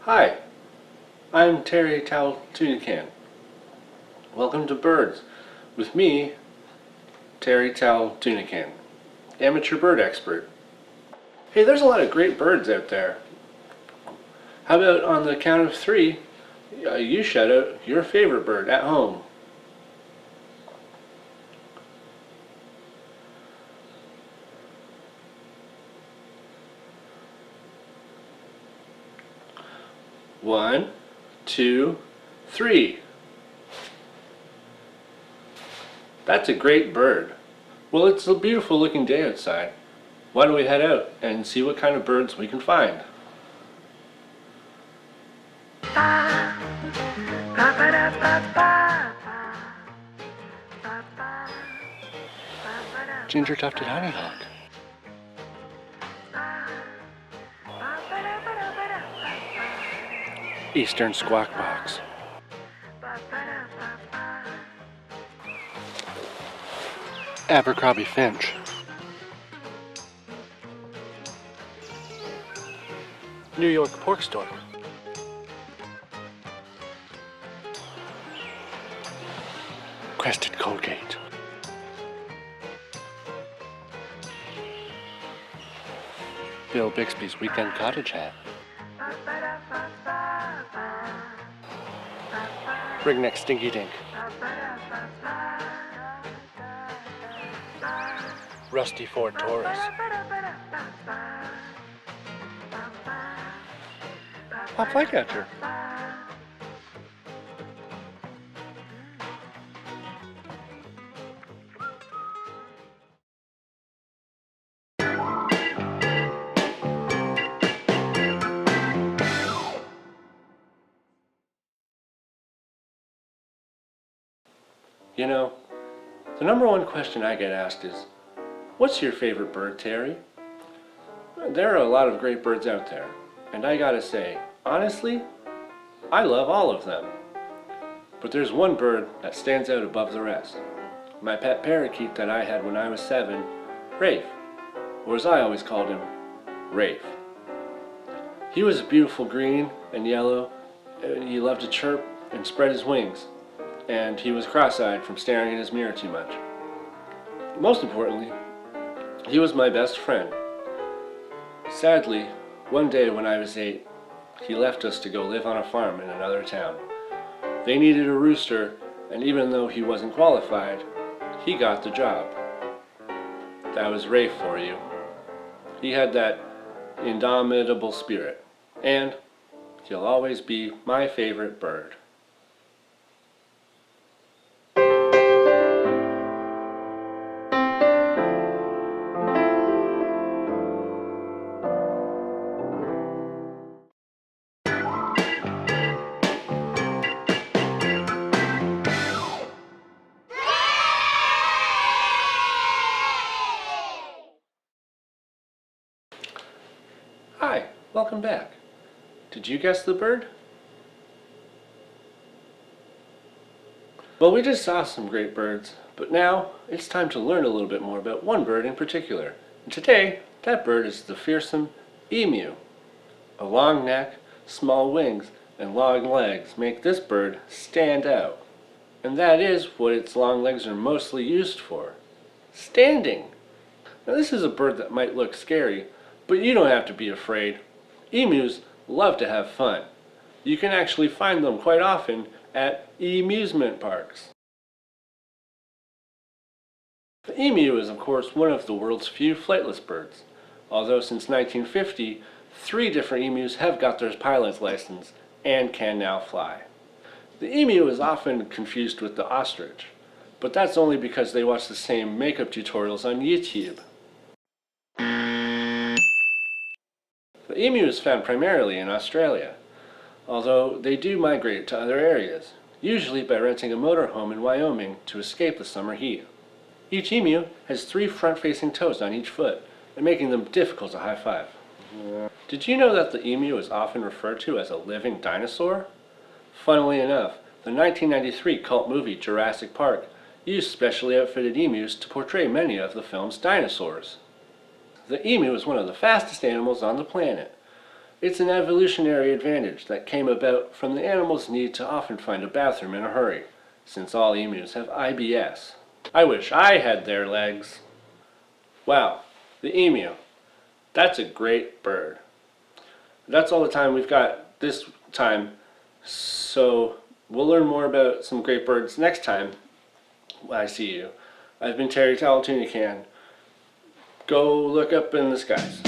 Hi, I'm Terry Tunican. Welcome to Birds with me, Terry Tunican, amateur bird expert. Hey, there's a lot of great birds out there. How about on the count of three, you shout out your favorite bird at home? One, two, three. That's a great bird. Well, it's a beautiful looking day outside. Why don't we head out and see what kind of birds we can find? Ginger-tufted honeyhawk. Eastern squawk-box. Abercrombie finch. New York pork stork. Crested Colgate. Bill Bixby's weekend cottage hat. Ringneck Stinky Dink. Rusty Ford Taurus. Pop flycatcher. You know, the number one question I get asked is, what's your favorite bird, Terry? There are a lot of great birds out there, and I gotta say, honestly, I love all of them. But there's one bird that stands out above the rest. My pet parakeet that I had when I was 7, Rafe, or as I always called him, Rafe. He was beautiful green and yellow, and he loved to chirp and spread his wings, and he was cross-eyed from staring in his mirror too much. Most importantly, he was my best friend. Sadly, one day when I was 8, he left us to go live on a farm in another town. They needed a rooster, and even though he wasn't qualified, he got the job. That was Rafe for you. He had that indomitable spirit, and he'll always be my favorite bird. Hi, welcome back. Did you guess the bird? Well, we just saw some great birds, but now it's time to learn a little bit more about one bird in particular. And today, that bird is the fearsome emu. A long neck, small wings, and long legs make this bird stand out. And that is what its long legs are mostly used for: standing. Now, this is a bird that might look scary, but you don't have to be afraid. Emus love to have fun. You can actually find them quite often at amusement parks. The emu is, of course, one of the world's few flightless birds, although since 1950, 3 different emus have got their pilot's license and can now fly. The emu is often confused with the ostrich, but that's only because they watch the same makeup tutorials on YouTube. The emu is found primarily in Australia, although they do migrate to other areas, usually by renting a motorhome in Wyoming to escape the summer heat. Each emu has 3 front-facing toes on each foot, and making them difficult to high-five. Did you know that the emu is often referred to as a living dinosaur? Funnily enough, the 1993 cult movie Jurassic Park used specially outfitted emus to portray many of the film's dinosaurs. The emu is one of the fastest animals on the planet. It's an evolutionary advantage that came about from the animal's need to often find a bathroom in a hurry, since all emus have IBS. I wish I had their legs. Wow, the emu. That's a great bird. That's all the time we've got this time, so we'll learn more about some great birds next time I see you. I've been Terry Talatunican. Go look up in the skies.